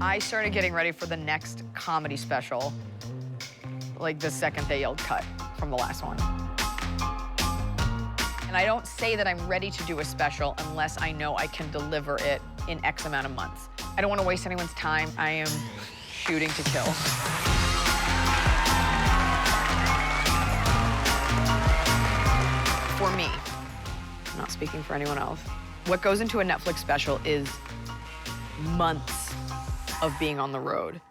I started getting ready for the next comedy special, like the second they yelled cut from the last one. And I don't say that I'm ready to do a special unless I know I can deliver it in X amount of months. I don't want to waste anyone's time. I am shooting to kill. For me, I'm not speaking for anyone else, what goes into a Netflix special is months of being on the road.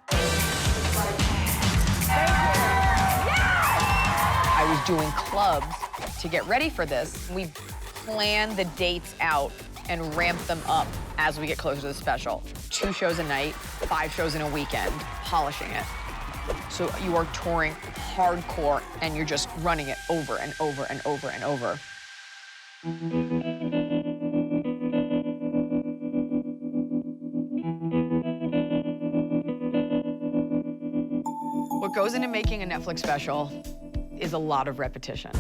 I was doing clubs to get ready for this. We plan the dates out and ramp them up as we get closer to the special. 2 shows a night, 5 shows in a weekend, polishing it. So you are touring hardcore and you're just running it over and over and over and over. What goes into making a Netflix special is a lot of repetition.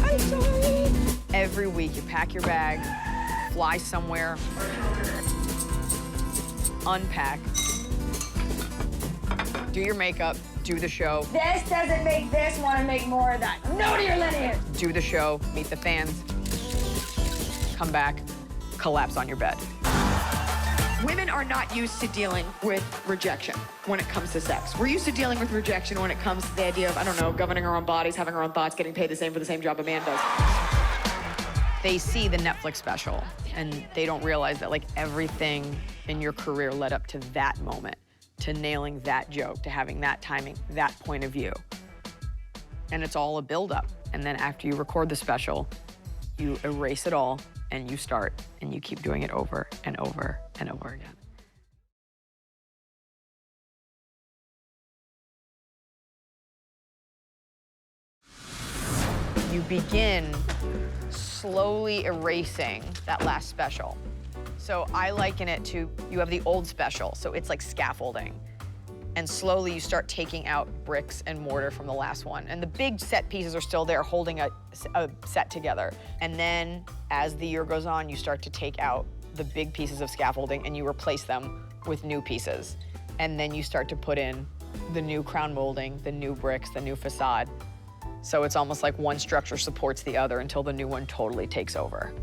I'm sorry. Every week you pack your bag, fly somewhere, unpack, do your makeup, do the show. This doesn't make this want to make more of that. No to your lineage. Do the show, meet the fans, come back, collapse on your bed. Women are not used to dealing with rejection when it comes to sex. We're used to dealing with rejection when it comes to the idea of, I don't know, governing our own bodies, having our own thoughts, getting paid the same for the same job a man does. They see the Netflix special, and they don't realize that, like, everything in your career led up to that moment, to nailing that joke, to having that timing, that point of view. And it's all a build-up. And then after you record the special, you erase it all, and you start, and you keep doing it over and over and over again. You begin slowly erasing that last special. So I liken it to, you have the old special, so it's like scaffolding. And slowly you start taking out bricks and mortar from the last one. And the big set pieces are still there holding a set together. And then as the year goes on, you start to take out the big pieces of scaffolding and you replace them with new pieces. And then you start to put in the new crown molding, the new bricks, the new facade. So it's almost like one structure supports the other until the new one totally takes over.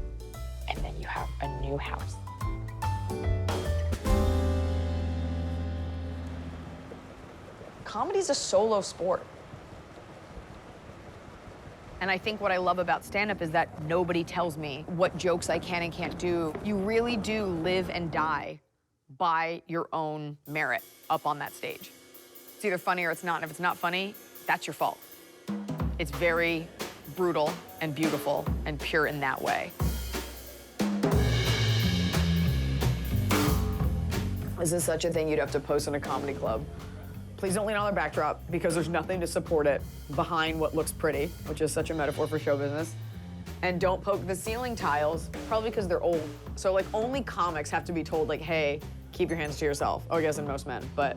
And then you have a new house. Comedy's a solo sport. And I think what I love about stand-up is that nobody tells me what jokes I can and can't do. You really do live and die by your own merit up on that stage. It's either funny or it's not, and if it's not funny, that's your fault. It's very brutal and beautiful and pure in that way. This is such a thing you'd have to post in a comedy club. Please don't lean on their backdrop because there's nothing to support it behind what looks pretty, which is such a metaphor for show business. And don't poke the ceiling tiles, probably because they're old. So like only comics have to be told like, hey, keep your hands to yourself. Oh, I guess in most men, but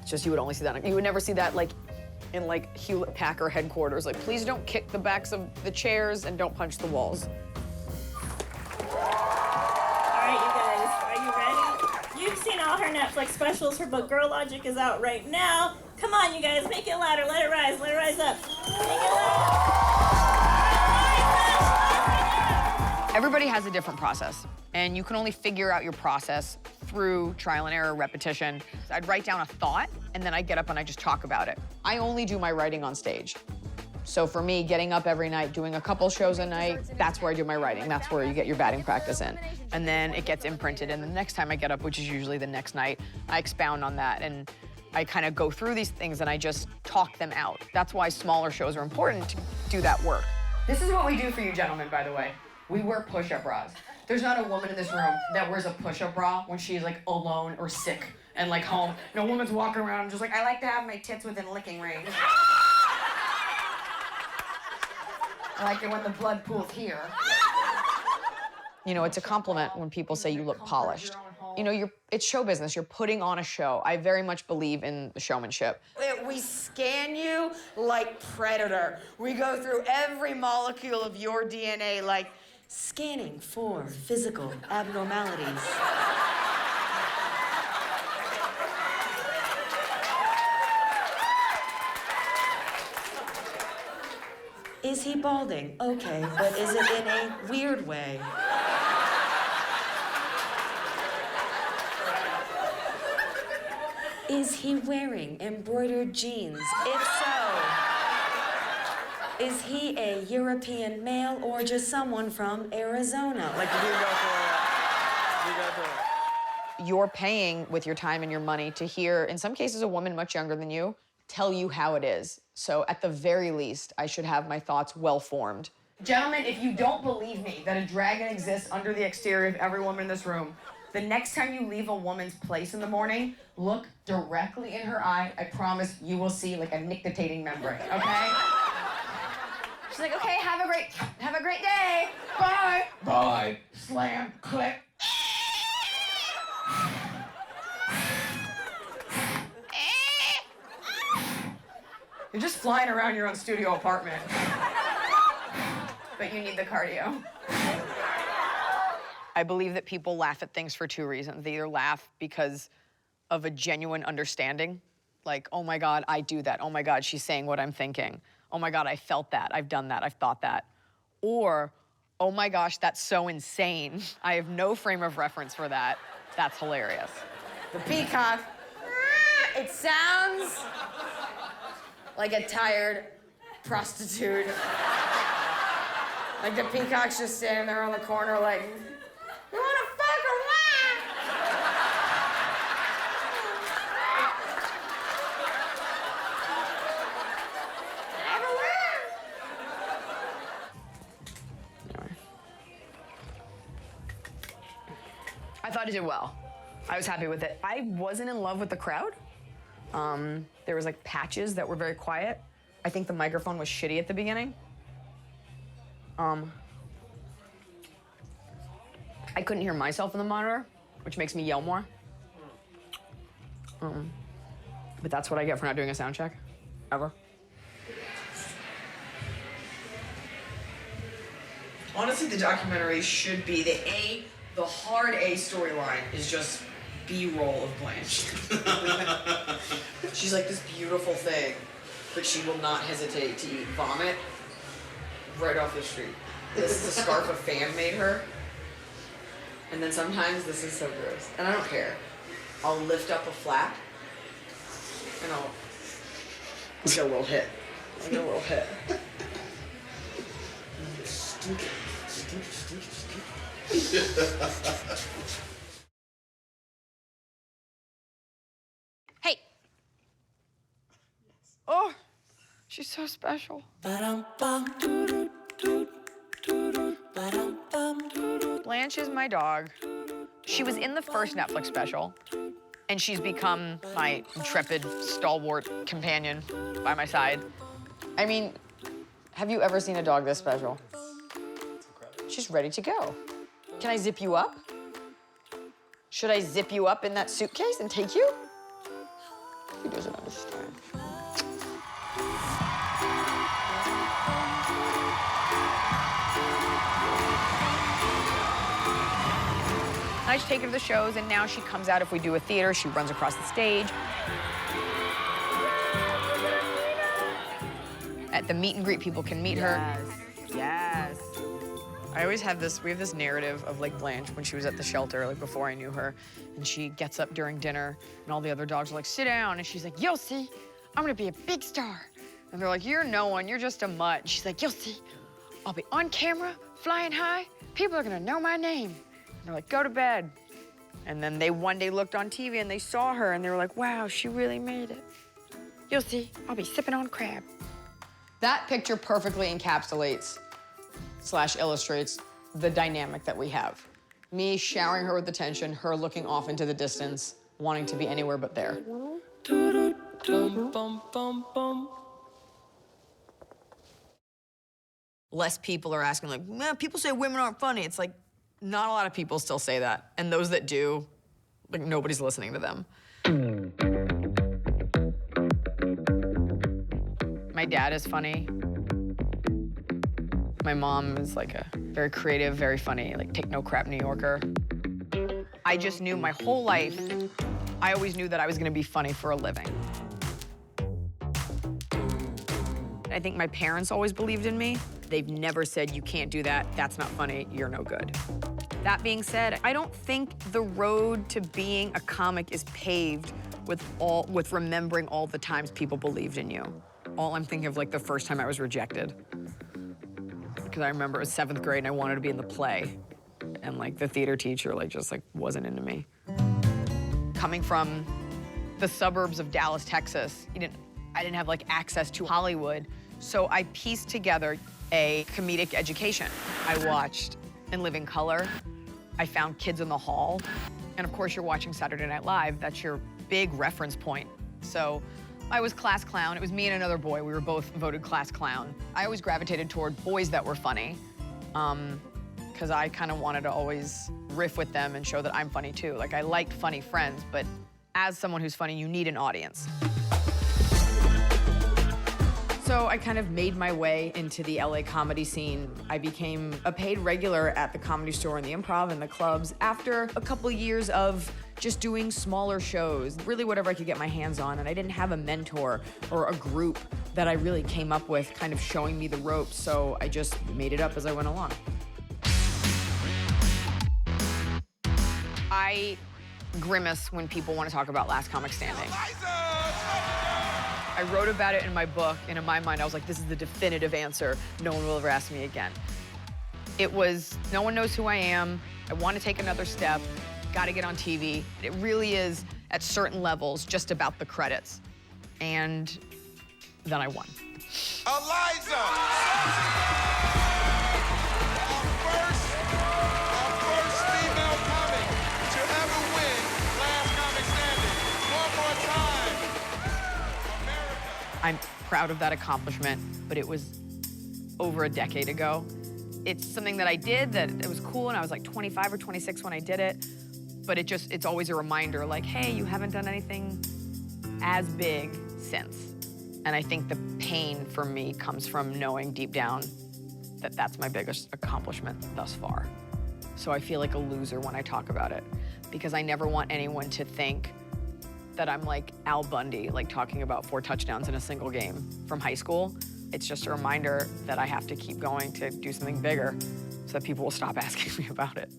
it's just you would only see that. You would never see that like in like Hewlett-Packard headquarters. Like, please don't kick the backs of the chairs and don't punch the walls. You've seen all her Netflix specials. Her book, Girl Logic, is out right now. Come on, you guys, make it louder. Let it rise up. Make it louder. Everybody has a different process, and you can only figure out your process through trial and error, repetition. I'd write down a thought, and then I get up and I just talk about it. I only do my writing on stage. So for me, getting up every night, doing a couple shows a night, that's where I do my writing. That's where you get your batting practice in. And then it gets imprinted, and the next time I get up, which is usually the next night, I expound on that, and I kind of go through these things and I just talk them out. That's why smaller shows are important to do that work. This is what we do for you gentlemen, by the way. We wear push-up bras. There's not a woman in this room that wears a push-up bra when she's like alone or sick and like home. No woman's walking around just like, I like to have my tits within licking range. I like it when the blood pools here. You know, it's a compliment when people say you look polished. You know, it's show business. You're putting on a show. I very much believe in the showmanship. We scan you like Predator. We go through every molecule of your DNA like Scanning for physical abnormalities. Is he balding? Okay, but is it in a weird way? Is he wearing embroidered jeans? If so, is he a European male or just someone from Arizona? Like, you go for it. You're paying with your time and your money to hear, in some cases, a woman much younger than you tell you how it is. So at the very least, I should have my thoughts well-formed. Gentlemen, if you don't believe me that a dragon exists under the exterior of every woman in this room, the next time you leave a woman's place in the morning, look directly in her eye. I promise you will see like a nictitating membrane, okay? She's like, okay, have a great day. Bye. Bye. Slam, click. You're just flying around your own studio apartment. But you need the cardio. I believe that people laugh at things for two reasons. They either laugh because of a genuine understanding, like, oh my God, I do that. Oh my God, she's saying what I'm thinking. Oh my God, I felt that. I've done that. I've thought that. Or, oh my gosh, that's so insane. I have no frame of reference for that. That's hilarious. The peacock, it sounds like a tired prostitute. Like the peacock's just standing there on the corner like, you wanna fuck or what? Anyway. I thought I did well. I was happy with it. I wasn't in love with the crowd. There was like patches that were very quiet. I think the microphone was shitty at the beginning. I couldn't hear myself in the monitor, which makes me yell more. But that's what I get for not doing a sound check, ever. Honestly, the documentary should be the hard A storyline is just B-roll of Blanche. She's like this beautiful thing, but she will not hesitate to eat vomit right off the street. This is a scarf a fan made her. And then sometimes this is so gross. And I don't care. I'll lift up a flap and I'll get a little hit. I'll get a little hit. Hey. Oh, she's so special. Blanche is my dog. She was in the first Netflix special, and she's become my intrepid, stalwart companion by my side. I mean, have you ever seen a dog this special? She's ready to go. Can I zip you up? Should I zip you up in that suitcase and take you? He doesn't understand. I just take her to the shows, and now she comes out if we do a theater. She runs across the stage. At the meet and greet, people can meet her. Yes. I always have we have this narrative of like Blanche when she was at the shelter, like before I knew her, and she gets up during dinner, and all the other dogs are like, sit down, and she's like, you'll see, I'm gonna be a big star. And they're like, you're no one, you're just a mutt. And she's like, you'll see, I'll be on camera, flying high, people are gonna know my name. And they're like, go to bed. And then they one day looked on TV and they saw her and they were like, wow, she really made it. You'll see, I'll be sipping on crab. That picture perfectly encapsulates / illustrates the dynamic that we have. Me showering her with attention, her looking off into the distance, wanting to be anywhere but there. Less people are asking, like, man, people say women aren't funny. It's like, not a lot of people still say that. And those that do, like, nobody's listening to them. My dad is funny. My mom is like a very creative, very funny, like take no crap New Yorker. I just knew my whole life, I always knew that I was gonna be funny for a living. I think my parents always believed in me. They've never said, you can't do that, that's not funny, you're no good. That being said, I don't think the road to being a comic is paved with remembering all the times people believed in you. All I'm thinking of like the first time I was rejected. Because I remember it was 7th grade and I wanted to be in the play. And like the theater teacher just wasn't into me. Coming from the suburbs of Dallas, Texas, I didn't have like access to Hollywood. So I pieced together a comedic education. I watched In Living Color. I found Kids in the Hall. And of course you're watching Saturday Night Live. That's your big reference point. So I was class clown. It was me and another boy. We were both voted class clown. I always gravitated toward boys that were funny because I kind of wanted to always riff with them and show that I'm funny too. Like I liked funny friends, but as someone who's funny, you need an audience. So I kind of made my way into the LA comedy scene. I became a paid regular at the Comedy Store and the Improv and the clubs after a couple years of just doing smaller shows, really whatever I could get my hands on. And I didn't have a mentor or a group that I really came up with kind of showing me the ropes. So I just made it up as I went along. I grimace when people want to talk about Last Comic Standing. I wrote about it in my book, and in my mind, I was like, this is the definitive answer. No one will ever ask me again. It was, no one knows who I am. I want to take another step. Got to get on TV. It really is, at certain levels, just about the credits. And then I won. Iliza! Our first female comic to ever win Last Comic Standing. One more time. America. I'm proud of that accomplishment, but it was over a decade ago. It's something that I did that it was cool, and I was like 25 or 26 when I did it. But it's always a reminder, like, hey, you haven't done anything as big since. And I think the pain for me comes from knowing deep down that that's my biggest accomplishment thus far. So I feel like a loser when I talk about it, because I never want anyone to think that I'm like Al Bundy, like talking about 4 touchdowns in a single game from high school. It's just a reminder that I have to keep going to do something bigger so that people will stop asking me about it.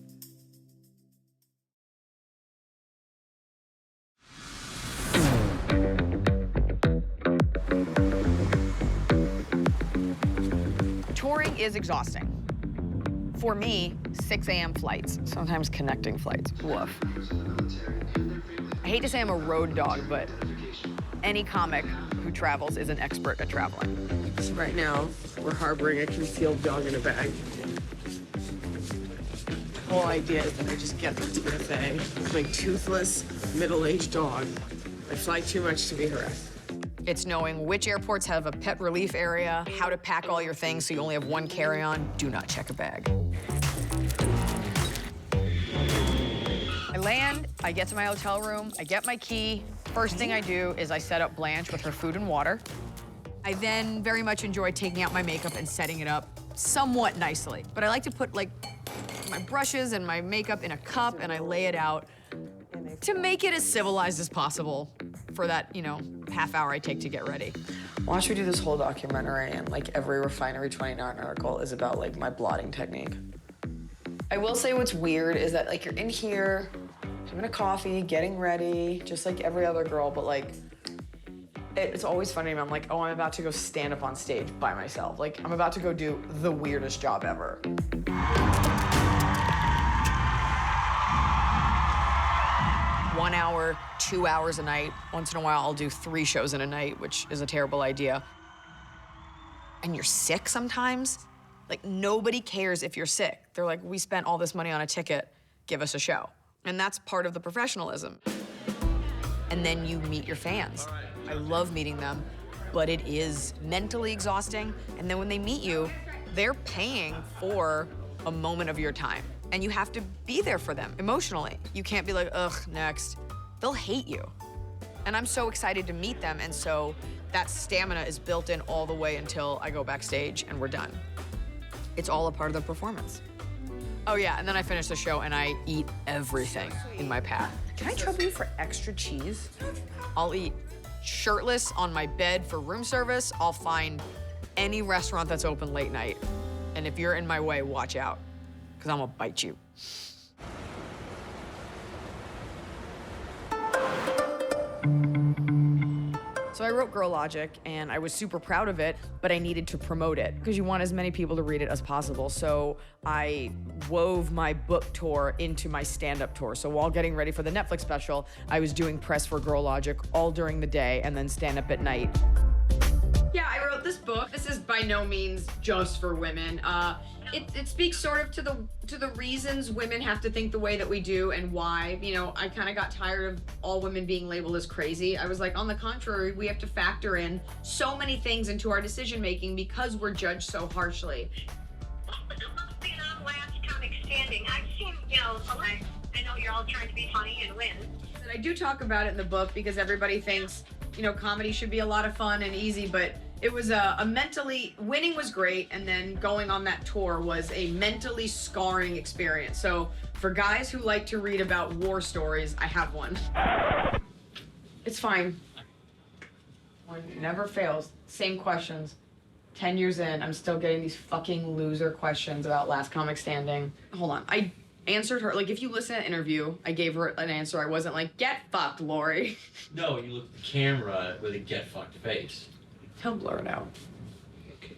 Touring is exhausting. For me, 6 a.m. flights, sometimes connecting flights, woof. I hate to say I'm a road dog, but any comic who travels is an expert at traveling. So right now, we're harboring a concealed dog in a bag. The whole idea is that I just get to the buffet, like toothless, middle-aged dog. I fly too much to be harassed. It's knowing which airports have a pet relief area, how to pack all your things so you only have one carry-on. Do not check a bag. I land, I get to my hotel room, I get my key. First thing I do is I set up Blanche with her food and water. I then very much enjoy taking out my makeup and setting it up somewhat nicely. But I like to put like my brushes and my makeup in a cup and I lay it out to make it as civilized as possible for that, half hour I take to get ready. Watch me do this whole documentary, and like every Refinery 29 article is about like my blotting technique. I will say what's weird is that like you're in here, having a coffee, getting ready, just like every other girl, but like it's always funny to me. I'm like, oh, I'm about to go stand up on stage by myself. Like I'm about to go do the weirdest job ever. 1 hour, 2 hours a night. Once in a while, I'll do 3 shows in a night, which is a terrible idea. And you're sick sometimes. Like, nobody cares if you're sick. They're like, we spent all this money on a ticket, give us a show. And that's part of the professionalism. And then you meet your fans. I love meeting them, but it is mentally exhausting. And then when they meet you, they're paying for a moment of your time. And you have to be there for them emotionally. You can't be like, ugh, next. They'll hate you. And I'm so excited to meet them, and so that stamina is built in all the way until I go backstage and we're done. It's all a part of the performance. Oh yeah, and then I finish the show and I eat everything in my path. Can I trouble you for extra cheese? I'll eat shirtless on my bed for room service. I'll find any restaurant that's open late night. And if you're in my way, watch out, because I'm gonna bite you. So I wrote Girl Logic, and I was super proud of it, but I needed to promote it because you want as many people to read it as possible. So I wove my book tour into my stand-up tour. So while getting ready for the Netflix special, I was doing press for Girl Logic all during the day and then stand-up at night. Yeah, I wrote this book. This is by no means just for women. It speaks sort of to the reasons women have to think the way that we do and why. You know, I kind of got tired of all women being labeled as crazy. I was like, on the contrary, we have to factor in so many things into our decision making because we're judged so harshly. Being on Last Comic Standing, I've seen, you know, I know you're all trying to be funny and win. And I do talk about it in the book because everybody thinks, you know, comedy should be a lot of fun and easy, but it was winning was great, and then going on that tour was a mentally scarring experience. So for guys who like to read about war stories, I have one. It's fine. One never fails. Same questions. 10 years in, I'm still getting these fucking loser questions about Last Comic Standing. Hold on, I answered her, like if you listen to the interview, I gave her an answer. I wasn't like, get fucked, Lori. No, you look at the camera with a get fucked face. He'll blur it out. Okay.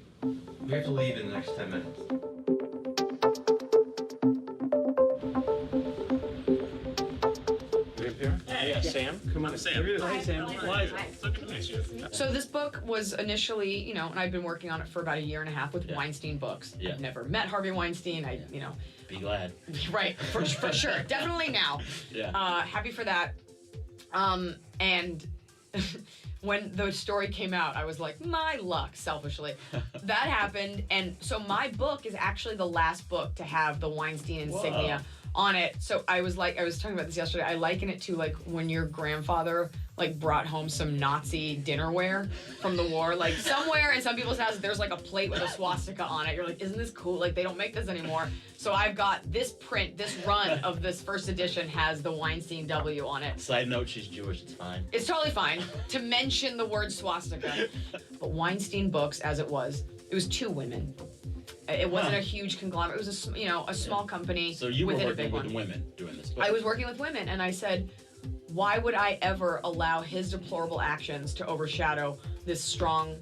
We have to leave in the next 10 minutes. Yeah, Sam. Come on, Sam. Hi, Sam. Iliza. So good to meet you. So this book was initially, you know, and I've been working on it for about a year and a half with Weinstein Books. Yeah. I've never met Harvey Weinstein. You know. Be glad. Right, for sure. Definitely now. Yeah. Happy for that. And when the story came out, I was like, my luck, selfishly. That happened, and so my book is actually the last book to have the Weinstein insignia on it. So I was talking about this yesterday, I liken it to like when your grandfather like brought home some Nazi dinnerware from the war. Like somewhere in some people's houses, there's like a plate with a swastika on it. You're like, isn't this cool? Like they don't make this anymore. So I've got this print, this run of this first edition has the Weinstein W on it. Side note, she's Jewish, it's fine. It's totally fine to mention the word swastika. But Weinstein Books, as it was two women. It wasn't a huge conglomerate. It was a small company. So you were within working a big with one. women doing this book. I was working with women, and I said, why would I ever allow his deplorable actions to overshadow this strong,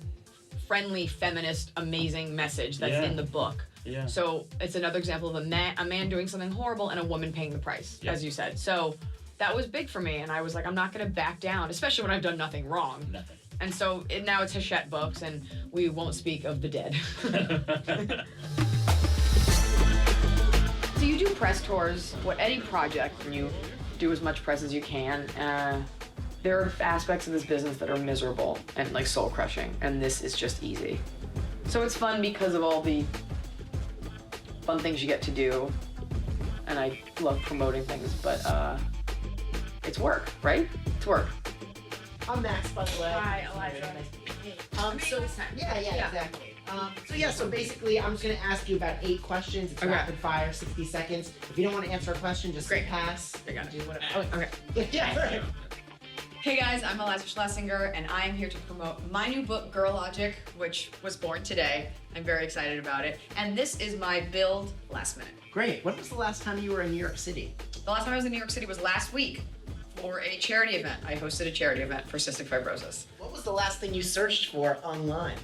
friendly, feminist, amazing message that's in the book? Yeah. So it's another example of a man doing something horrible and a woman paying the price, as you said. So that was big for me, and I was like, I'm not going to back down, especially when I've done nothing wrong. Nothing. And so now it's Hachette Books, and we won't speak of the dead. So you do press tours. What any project, and you do as much press as you can. There are aspects of this business that are miserable and like soul crushing, and this is just easy. So it's fun because of all the fun things you get to do, and I love promoting things, but it's work, right? It's work. I'm Max, by the way. Hi, Iliza. Yeah, exactly. So basically, I'm just gonna ask you about 8 questions. It's rapid fire, 60 seconds. If you don't want to answer a question, just say pass. I got it. Do whatever. Okay. Yeah, right. Hey guys, I'm Iliza Shlesinger, and I'm here to promote my new book, Girl Logic, which was born today. I'm very excited about it. And this is my build last minute. Great. When was the last time you were in New York City? The last time I was in New York City was last week for a charity event. I hosted a charity event for cystic fibrosis. What was the last thing you searched for online?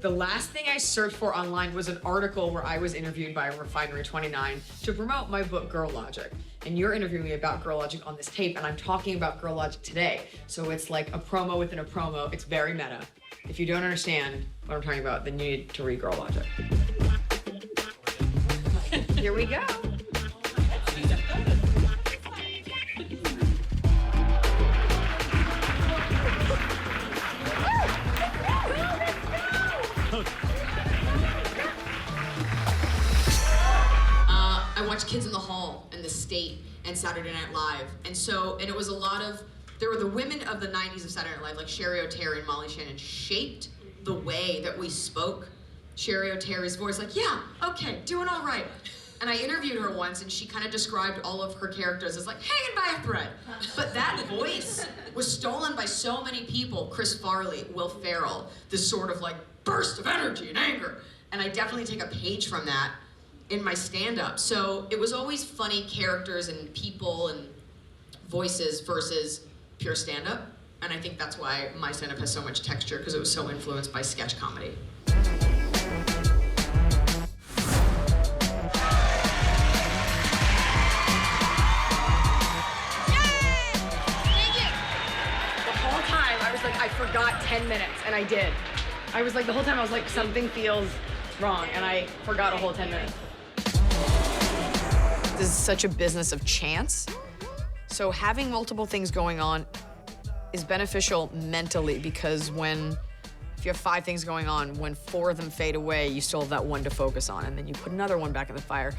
The last thing I searched for online was an article where I was interviewed by Refinery 29 to promote my book, Girl Logic. And you're interviewing me about Girl Logic on this tape, and I'm talking about Girl Logic today. So it's like a promo within a promo. It's very meta. If you don't understand what I'm talking about, then you need to read Girl Logic. Here we go. I watched Kids in the Hall and The State and Saturday Night Live. And it was there were the women of the 90s of Saturday Night Live, like Sherry O'Terry and Molly Shannon, shaped the way that we spoke Sherry O'Terry's voice, like, yeah, okay, doing all right. And I interviewed her once, and she kind of described all of her characters as like hanging by a thread. But that voice was stolen by so many people. Chris Farley, Will Ferrell, this sort of like burst of energy and anger. And I definitely take a page from that in my stand-up. So it was always funny characters and people and voices versus pure stand-up. And I think that's why my stand-up has so much texture, because it was so influenced by sketch comedy. I forgot 10 minutes, and I did. I was like, the whole time I was like, something feels wrong, and I forgot a whole 10 minutes. This is such a business of chance. So having multiple things going on is beneficial mentally, because if you have 5 things going on, when 4 of them fade away, you still have that one to focus on, and then you put another one back in the fire.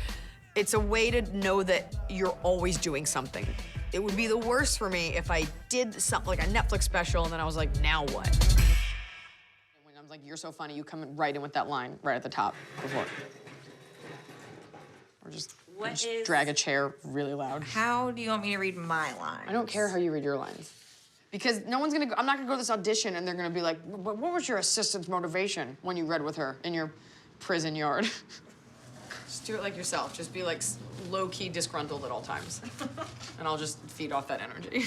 It's a way to know that you're always doing something. It would be the worst for me if I did something like a Netflix special and then I was like, now what? When I was like, you're so funny, you come right in with that line right at the top before. Or just drag a chair really loud. How do you want me to read my lines? I don't care how you read your lines. Because no one's gonna go, I'm not gonna go to this audition and they're gonna be like, what was your assistant's motivation when you read with her in your prison yard? Just do it like yourself. Just be like low-key disgruntled at all times. And I'll just feed off that energy.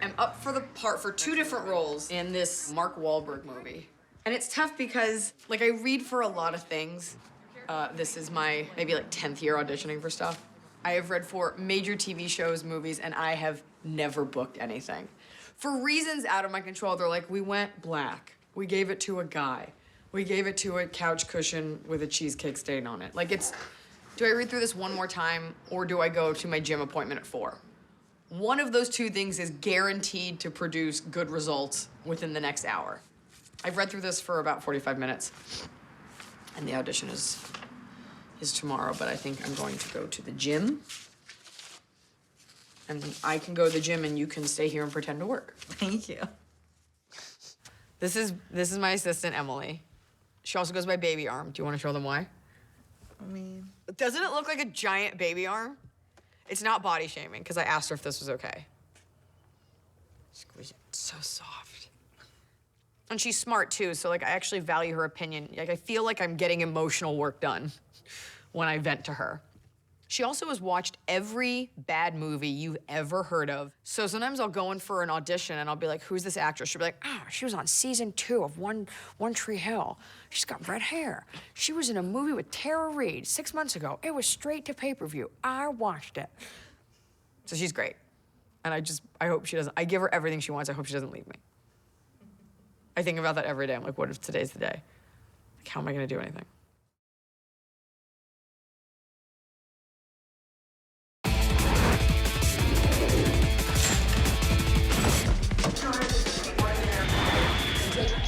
I'm up for the part for 2 different roles in this Mark Wahlberg movie. And it's tough because, like, I read for a lot of things. This is my maybe like 10th year auditioning for stuff. I have read for major TV shows, movies, and I have never booked anything. For reasons out of my control, they're like, we went black. We gave it to a guy. We gave it to a couch cushion with a cheesecake stain on it. Like, do I read through this one more time, or do I go to my gym appointment at 4? One of those 2 things is guaranteed to produce good results within the next hour. I've read through this for about 45 minutes, and the audition is tomorrow, but I think I'm going to go to the gym. And I can go to the gym, and you can stay here and pretend to work. Thank you. This is my assistant, Emily. She also goes by Baby Arm. Do you want to show them why? I mean... Doesn't it look like a giant baby arm? It's not body shaming, because I asked her if this was okay. Squeeze it. It's so soft. And she's smart, too, so, like, I actually value her opinion. Like, I feel like I'm getting emotional work done when I vent to her. She also has watched every bad movie you've ever heard of. So sometimes I'll go in for an audition and I'll be like, who's this actress? She'll be like, she was on season 2 of One Tree Hill. She's got red hair. She was in a movie with Tara Reid 6 months ago. It was straight to pay-per-view. I watched it. So she's great. And I hope she doesn't, I give her everything she wants. I hope she doesn't leave me. I think about that every day. I'm like, what if today's the day? Like, how am I gonna do anything?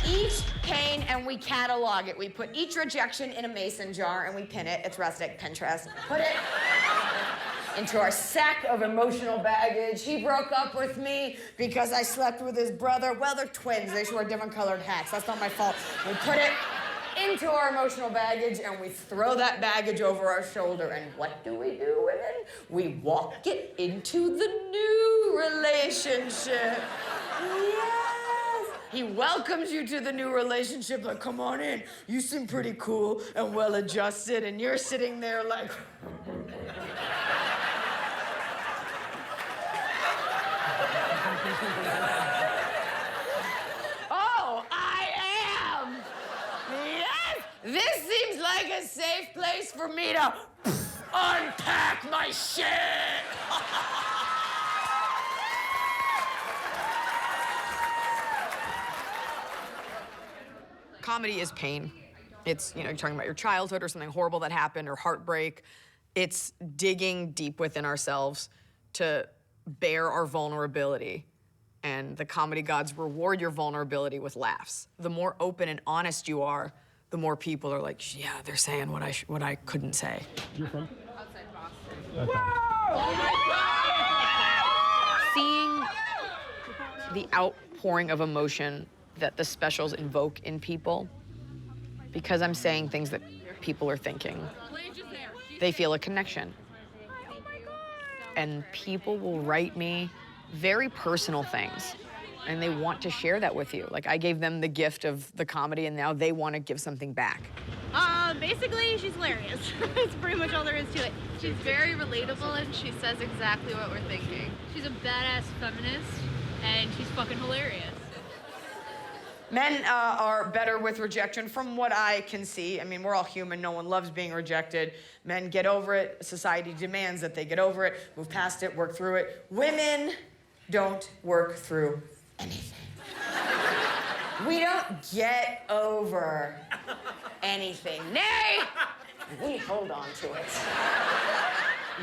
Each pane and we catalog it. We put each rejection in a mason jar and we pin it. It's rustic, Pinterest. Put it into our sack of emotional baggage. He broke up with me because I slept with his brother. Well, they're twins. They should wear different colored hats. That's not my fault. We put it into our emotional baggage and we throw that baggage over our shoulder. And what do, women? We walk it into the new relationship. Yes. He welcomes you to the new relationship like, come on in. You seem pretty cool and well-adjusted, and you're sitting there like... Oh, I am! Yes! This seems like a safe place for me to unpack my shit! Comedy is pain. It's, you're talking about your childhood or something horrible that happened or heartbreak. It's digging deep within ourselves to bear our vulnerability. And the comedy gods reward your vulnerability with laughs. The more open and honest you are, the more people are like, yeah, they're saying what I couldn't say. You're from? Outside Boston. Whoa! Oh my God! Seeing the outpouring of emotion that the specials invoke in people, because I'm saying things that people are thinking. They feel a connection. And people will write me very personal things, and they want to share that with you. Like, I gave them the gift of the comedy, and now they want to give something back. Basically, she's hilarious. That's pretty much all there is to it. She's very relatable, and she says exactly what we're thinking. She's a badass feminist, and she's fucking hilarious. Men are better with rejection from what I can see. I mean, we're all human. No one loves being rejected. Men get over it. Society demands that they get over it, move past it, work through it. Women don't work through anything. We don't get over anything. Nay, we hold on to it.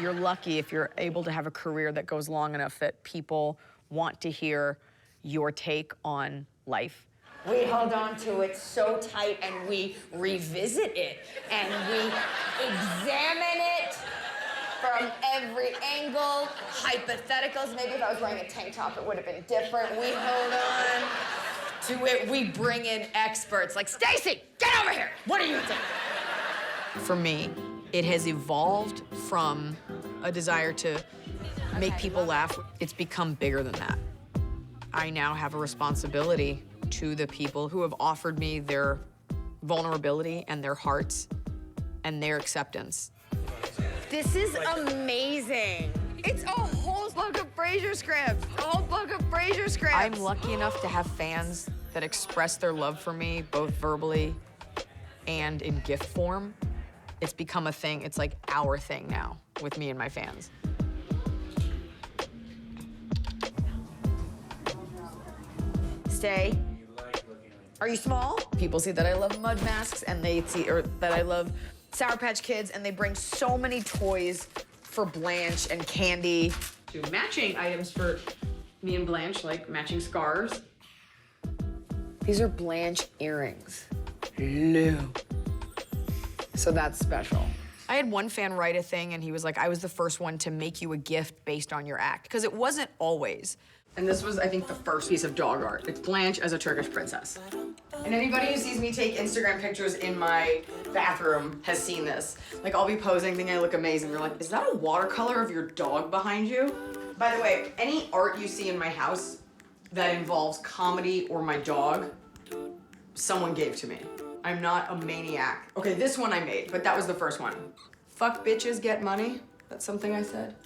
You're lucky if you're able to have a career that goes long enough that people want to hear your take on life. We hold on to it so tight and we revisit it and we examine it from every angle, hypotheticals. Maybe if I was wearing a tank top, it would have been different. We hold on to it. We bring in experts like, Stacy, get over here. What do you think? For me, it has evolved from a desire to make people laugh. It's become bigger than that. I now have a responsibility to the people who have offered me their vulnerability and their hearts and their acceptance. This is amazing. It's a whole book of Frasier scripts. A whole book of Frasier scripts. I'm lucky enough to have fans that express their love for me, both verbally and in gift form. It's become a thing. It's like our thing now with me and my fans. Stay. Are you small? People see that I love mud masks, and they see that I love Sour Patch Kids, and they bring so many toys for Blanche and candy. To matching items for me and Blanche, like matching scarves. These are Blanche earrings. Hello. So that's special. I had one fan write a thing, and he was like, I was the first one to make you a gift based on your act, because it wasn't always. And this was, I think, the first piece of dog art. It's Blanche as a Turkish princess. And anybody who sees me take Instagram pictures in my bathroom has seen this. Like, I'll be posing, thinking I look amazing. They're like, is that a watercolor of your dog behind you? By the way, any art you see in my house that involves comedy or my dog, someone gave to me. I'm not a maniac. Okay, this one I made, but that was the first one. Fuck bitches, get money. That's something I said.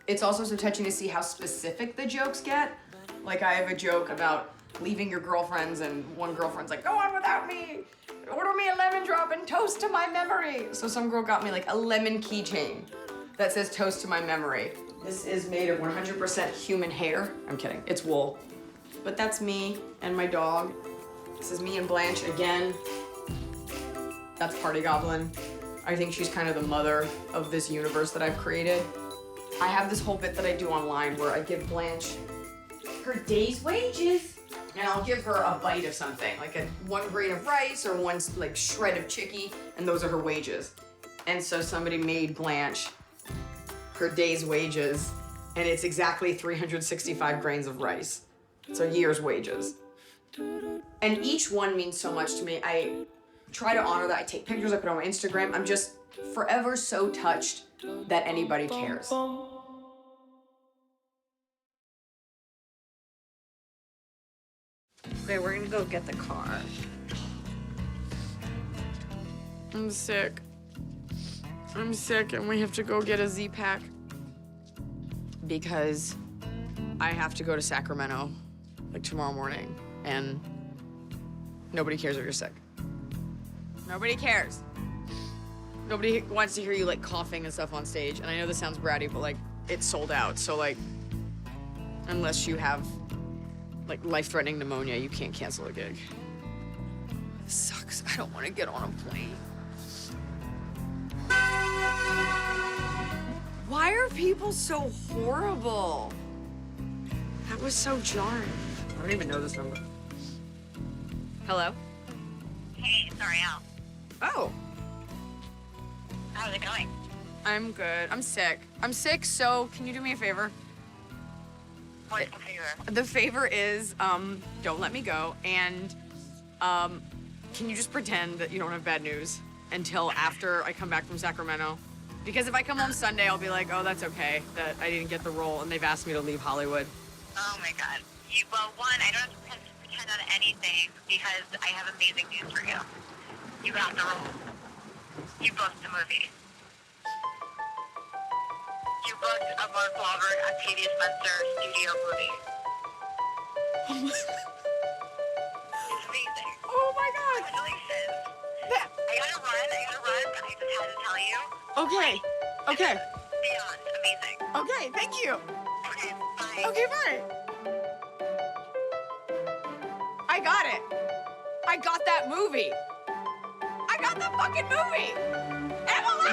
It's also so touching to see how specific the jokes get. Like, I have a joke about leaving your girlfriends, and one girlfriend's like, go on without me. Order me a lemon drop and toast to my memory. So some girl got me like a lemon keychain that says toast to my memory. This is made of 100% human hair. I'm kidding, it's wool. But that's me and my dog. This is me and Blanche again. That's Party Goblin. I think she's kind of the mother of this universe that I've created. I have this whole bit that I do online where I give Blanche her day's wages, and I'll give her a bite of something, like one grain of rice or one like shred of chicky, and those are her wages. And so somebody made Blanche her day's wages, and it's exactly 365 grains of rice. So a year's wages. And each one means so much to me. I try to honor that. I take pictures, I put it on my Instagram. I'm just forever so touched that anybody cares. Okay, we're gonna go get the car. I'm sick. I'm sick, and we have to go get a Z-Pack because I have to go to Sacramento like tomorrow morning, and nobody cares if you're sick. Nobody cares. Nobody wants to hear you like coughing and stuff on stage. And I know this sounds bratty, but like it's sold out. So like, unless you have like life-threatening pneumonia, you can't cancel a gig. This sucks. I don't want to get on a plane. Why are people so horrible? That was so jarring. I don't even know this number. Hello? Hey, it's Ariel. Oh. How's it going? I'm good. I'm sick. So can you do me a favor? What's the favor? The favor is, don't let me go, and can you just pretend that you don't have bad news until after I come back from Sacramento? Because if I come home Sunday, I'll be like, oh, that's okay, that I didn't get the role and they've asked me to leave Hollywood. Oh my God. Well, one, I don't have to pretend on anything because I have amazing news for you. You got the role. You booked the movie. You booked a Mark Wahlberg, Octavia Spencer studio movie. It's amazing. Oh my God. Congratulations. I gotta run, but I just had to tell you. Okay. Okay. Beyond amazing. Okay, thank you. Okay, bye. Okay, bye. I got it. I got that movie. I got the fucking movie. Emily!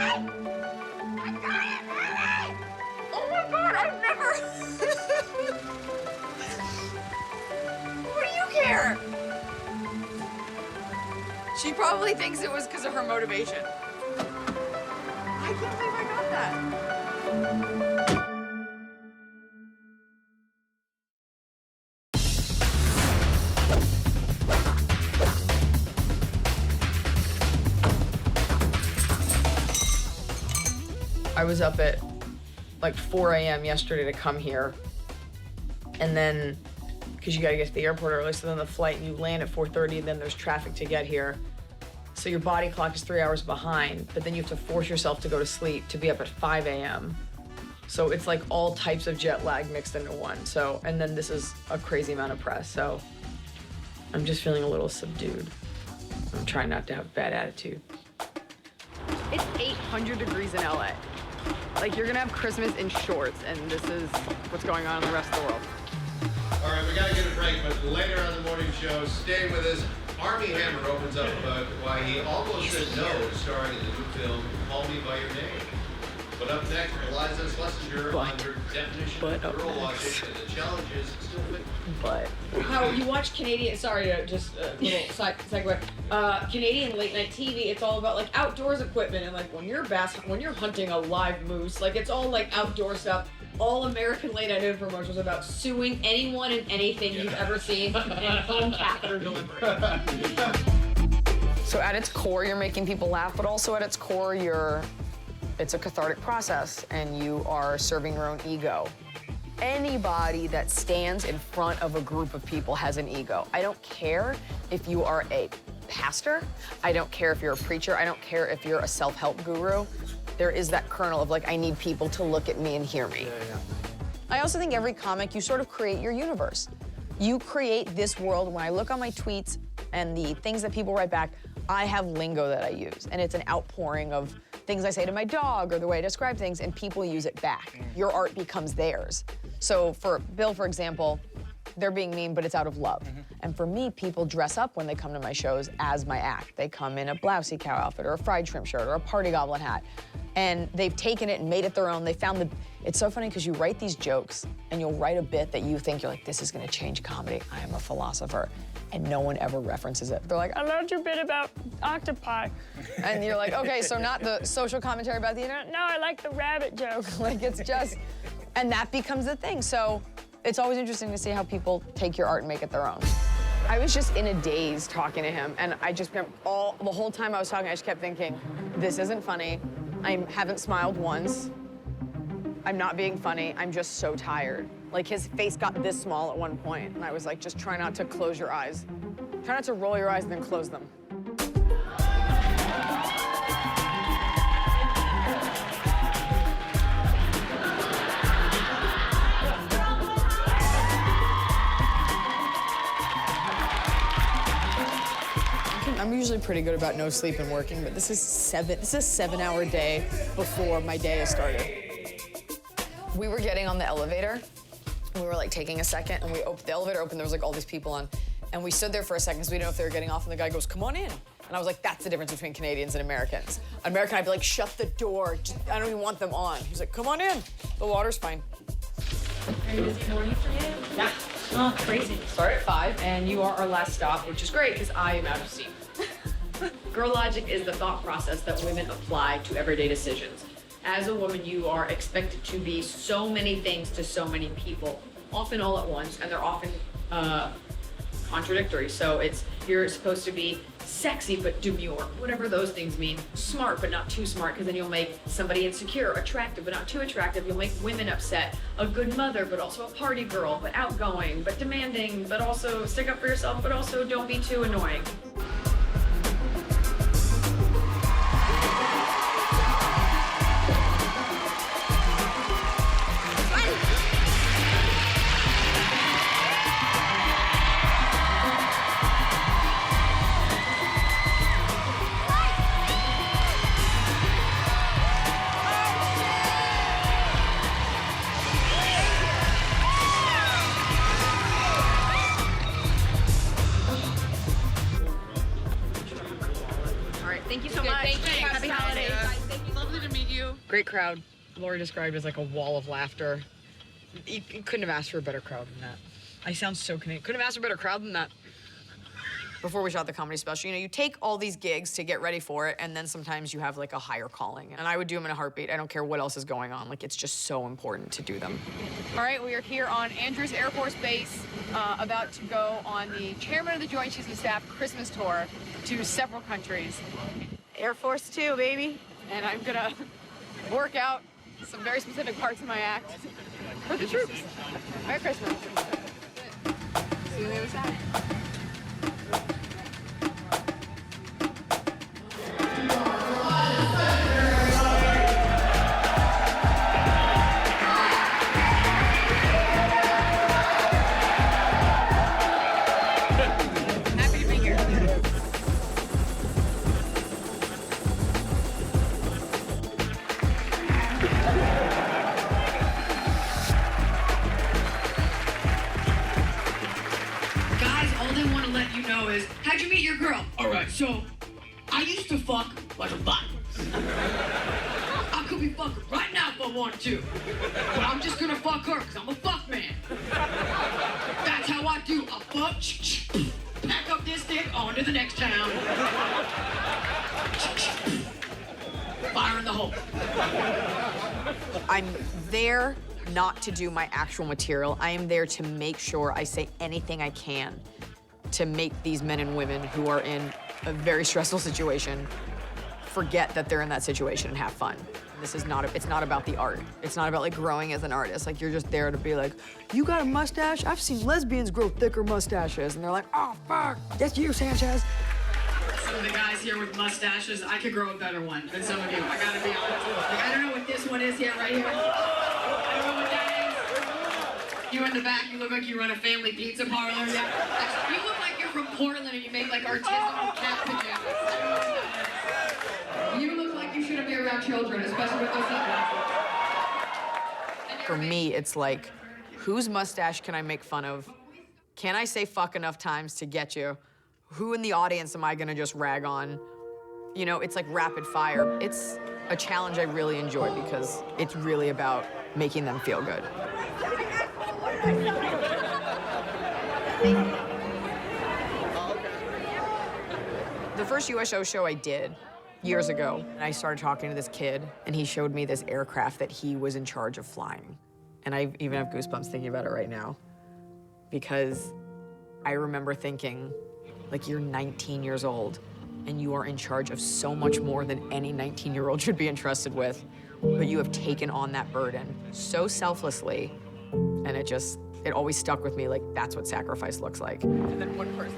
I got it, Emily! Oh my God, I've never... What do you care? She probably thinks it was because of her motivation. I can't believe I got that. I was up at like 4 a.m. yesterday to come here. And then, because you gotta get to the airport early, so then the flight, you land at 4:30, and then there's traffic to get here. So your body clock is 3 hours behind, but then you have to force yourself to go to sleep to be up at 5 a.m. So it's like all types of jet lag mixed into one. So, and then this is a crazy amount of press. So I'm just feeling a little subdued. I'm trying not to have a bad attitude. It's 800 degrees in LA. Like, you're gonna have Christmas in shorts, and this is what's going on in the rest of the world. All right, we gotta get a break, but later on the morning show, stay with us. Armie Hammer opens up about why he almost said no to starring in the new film, Call Me By Your Name. But up next, Iliza Shlesinger on her definition of girl logic and the challenges still fit. But How you watch Canadian? Sorry to just a little segue. Canadian late night TV. It's all about like outdoors equipment and like when you're hunting a live moose, like it's all like outdoor stuff. All American late night infomercials about suing anyone and anything you've ever seen and home catheter delivery. So at its core, you're making people laugh, but also at its core, it's a cathartic process, and you are serving your own ego. Anybody that stands in front of a group of people has an ego. I don't care if you are a pastor. I don't care if you're a preacher. I don't care if you're a self-help guru. There is that kernel of like, I need people to look at me and hear me. I also think every comic, you sort of create your universe. You create this world. When I look on my tweets and the things that people write back, I have lingo that I use, and it's an outpouring of things I say to my dog or the way I describe things, and people use it back. Your art becomes theirs. So for Bill, for example, they're being mean, but it's out of love. And for me, people dress up when they come to my shows as my act. They come in a blousey cow outfit or a fried shrimp shirt or a party goblin hat. And they've taken it and made it their own. They found it's so funny because you write these jokes and you'll write a bit that you think you're like, this is gonna change comedy. I am a philosopher. And no one ever references it. They're like, I loved your bit about octopi. And you're like, okay, so not the social commentary about the internet? No, I like the rabbit joke. Like, it's just, and that becomes the thing. So it's always interesting to see how people take your art and make it their own. I was just in a daze talking to him, and I just kept the whole time I was talking, I just kept thinking, this isn't funny. I haven't smiled once. I'm not being funny. I'm just so tired. Like, his face got this small at one point, and I was like, just try not to close your eyes. Try not to roll your eyes and then close them. I'm usually pretty good about no sleep and working, but this is a 7-hour day before my day has started. We were getting on the elevator. We were like taking a second, and the elevator opened, there was like all these people on, and we stood there for a second because we didn't know if they were getting off, and the guy goes, come on in. And I was like, that's the difference between Canadians and Americans. American, I'd be like, shut the door. I don't even want them on. He's like, come on in. The water's fine. Very busy morning for you? Yeah. Oh, crazy. Start at 5, and you are our last stop, which is great because I am out of steam. Girl logic is the thought process that women apply to everyday decisions. As a woman, you are expected to be so many things to so many people, often all at once, and they're often contradictory. So you're supposed to be sexy but demure, whatever those things mean. Smart but not too smart, because then you'll make somebody insecure. Attractive but not too attractive, you'll make women upset. A good mother but also a party girl, but outgoing, but demanding, but also stick up for yourself, but also don't be too annoying. Thank you so much. Thank you. Happy holidays. Thank you. Lovely to meet you. Great crowd. Lori described as like a wall of laughter. You couldn't have asked for a better crowd than that. I sound so Canadian. Couldn't have asked for a better crowd than that. Before we shot the comedy special, you know, you take all these gigs to get ready for it, and then sometimes you have like a higher calling. And I would do them in a heartbeat. I don't care what else is going on. Like, it's just so important to do them. All right, we are here on Andrews Air Force Base, about to go on the Chairman of the Joint Chiefs of Staff Christmas tour to several countries. Air Force 2, baby. And I'm gonna work out some very specific parts of my act for the troops. Merry Christmas. See you on the other side. Happy to be here. Guys, all they want to let you know is, how'd you meet your girl? All right, so I used to fuck like a bot. I could be fucking right now if I wanted to, but I'm just gonna fuck her because I'm a fuck man. That's how I do. I fuck, pack up this dick, on to the next town. Fire in the hole. I'm there not to do my actual material. I am there to make sure I say anything I can to make these men and women who are in a very stressful situation forget that they're in that situation and have fun. This is not, it's not about the art. It's not about like growing as an artist. Like, you're just there to be like, you got a mustache? I've seen lesbians grow thicker mustaches. And they're like, oh, fuck, that's you, Sanchez. Some of the guys here with mustaches, I could grow a better one than some of you. I gotta be honest. Like, I don't know what this one is yet, right here. I don't know what that is. You in the back, you look like you run a family pizza parlor. Yeah. Actually, you look like you're from Portland and you make like artisanal cat pajamas. You look like you shouldn't be around children, especially with those sunglasses. For me, it's like, whose mustache can I make fun of? Can I say fuck enough times to get you? Who in the audience am I gonna just rag on? You know, it's like rapid fire. It's a challenge I really enjoy because it's really about making them feel good. The first USO show I did years ago, and I started talking to this kid, and he showed me this aircraft that he was in charge of flying. And I even have goosebumps thinking about it right now, because I remember thinking, like, you're 19 years old, and you are in charge of so much more than any 19-year-old should be entrusted with, but you have taken on that burden so selflessly, and it always stuck with me, like, that's what sacrifice looks like. And then one person.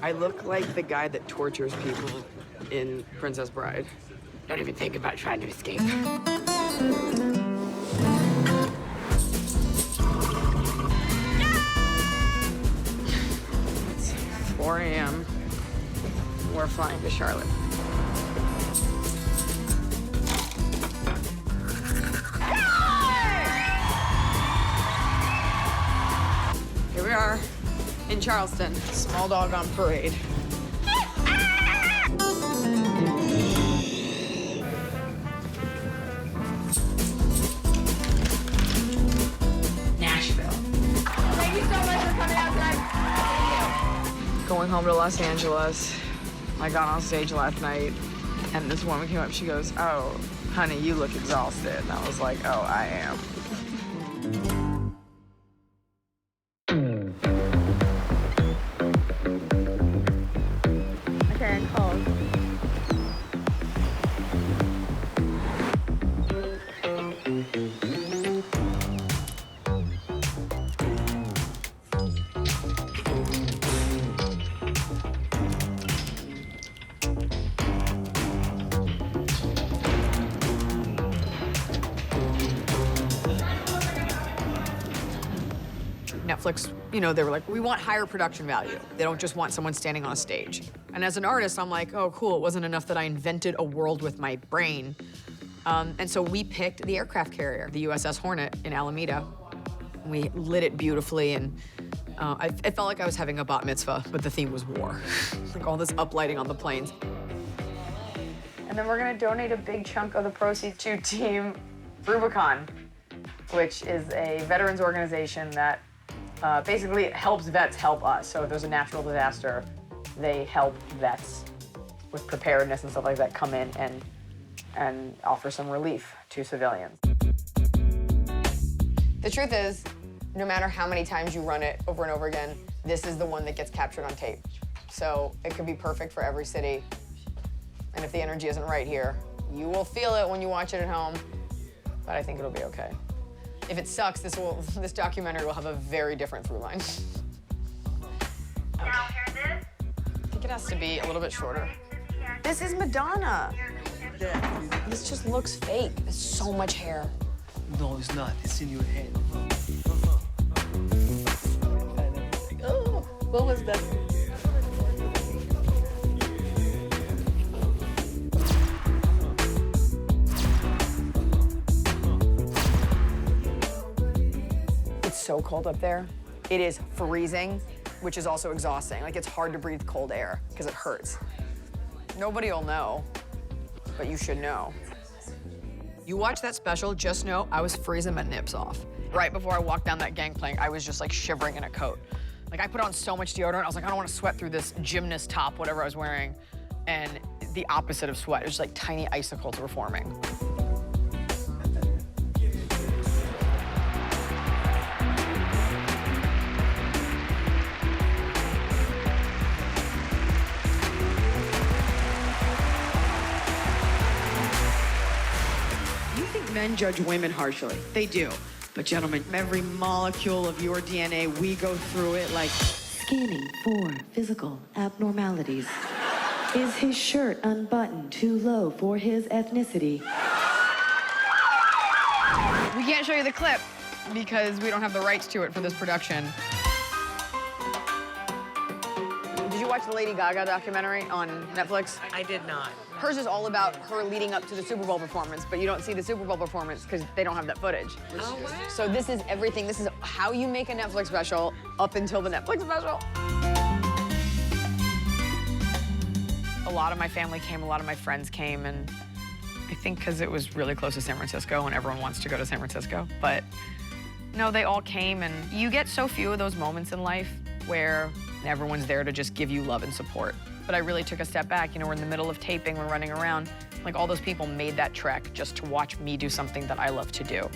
I look like the guy that tortures people in Princess Bride. Don't even think about trying to escape. It's 4 a.m. We're flying to Charlotte. Here we are. In Charleston, small dog on parade. Nashville. Thank you so much for coming out tonight. Going home to Los Angeles. I got on stage last night, and this woman came up, she goes, "Oh, honey, you look exhausted." And I was like, "Oh, I am." Okay, I'm cold. Netflix, you know, they were like, we want higher production value. They don't just want someone standing on a stage. And as an artist, I'm like, oh, cool. It wasn't enough that I invented a world with my brain. And so we picked the aircraft carrier, the USS Hornet in Alameda. We lit it beautifully, and it felt like I was having a bat mitzvah, but the theme was war. Like all this uplighting on the planes. And then we're gonna donate a big chunk of the proceeds to Team Rubicon, which is a veterans organization that basically helps vets help us. So if there's a natural disaster, they help vets with preparedness and stuff like that come in and offer some relief to civilians. The truth is, no matter how many times you run it over and over again, this is the one that gets captured on tape. So it could be perfect for every city. And if the energy isn't right here, you will feel it when you watch it at home, but I think it'll be okay. If it sucks, this documentary will have a very different through line. I think it has to be a little bit shorter. This is Madonna. This just looks fake. There's so much hair. No, it's not. It's in your head. Oh, what was that? It's so cold up there. It is freezing, which is also exhausting. Like, it's hard to breathe cold air because it hurts. Nobody will know, but you should know. You watch that special, just know I was freezing my nips off. Right before I walked down that gangplank, I was just like shivering in a coat. Like, I put on so much deodorant, I was like, I don't want to sweat through this gymnast top, whatever I was wearing. And the opposite of sweat, it was just like tiny icicles were forming. Men judge women harshly. They do. But gentlemen, every molecule of your DNA, we go through it like scanning for physical abnormalities. Is his shirt unbuttoned too low for his ethnicity? We can't show you the clip because we don't have the rights to it for this production. Did you watch the Lady Gaga documentary on Netflix? I did not. Hers is all about her leading up to the Super Bowl performance, but you don't see the Super Bowl performance because they don't have that footage. Oh, wow. So this is everything. This is how you make a Netflix special up until the Netflix special. A lot of my family came, a lot of my friends came, and I think because it was really close to San Francisco and everyone wants to go to San Francisco. But no, they all came, and you get so few of those moments in life where everyone's there to just give you love and support. But I really took a step back. You know, we're in the middle of taping, we're running around. Like, all those people made that trek just to watch me do something that I love to do.